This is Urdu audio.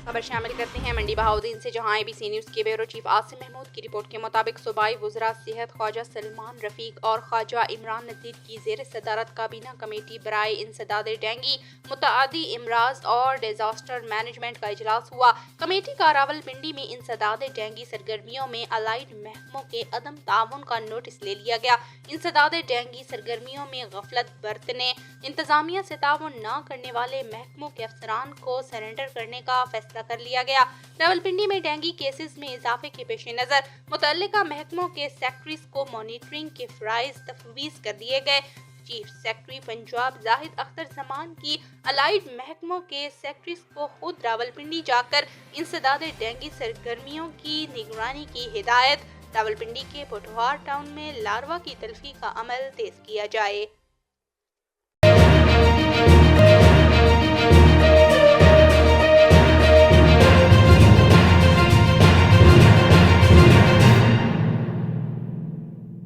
خبر شامل کرتے ہیں منڈی بہاؤدین سے، جہاں ABC نیوز کے بیورو چیف عاصم محمود کی رپورٹ کے مطابق صوبائی وزراء صحت خواجہ سلمان، رفیق اور خواجہ عمران نذیر کی زیر صدارت کابینہ کمیٹی برائے انسداد ڈینگی، متعدی امراض اور ڈیزاسٹر مینجمنٹ کا اجلاس ہوا۔ کمیٹی کا راولپنڈی میں انسداد ڈینگی سرگرمیوں میں الائڈ محکموں کے عدم تعاون کا نوٹس لے لیا گیا۔ انسداد ڈینگی سرگرمیوں میں غفلت برتنے، انتظامیہ سے تعاون نہ کرنے والے محکموں کے افسران کو سرنڈر کرنے کا فیصلہ کر لیا گیا۔ راولپنڈی میں ڈینگی کیسز میں اضافے کے پیش نظر متعلقہ محکموں کے سیکٹریز کو مانیٹرنگ کے فرائض تفویض کر دیے گئے۔ چیف سیکرٹری پنجاب زاہد اختر زمان کی الائڈ محکموں کے سیکرٹریز کو خود راولپنڈی جا کر انسداد ڈینگی سرگرمیوں کی نگرانی کی ہدایت۔ راولپنڈی کے پوٹھوہار ٹاؤن میں لاروا کی تلفی کا عمل تیز کیا جائے۔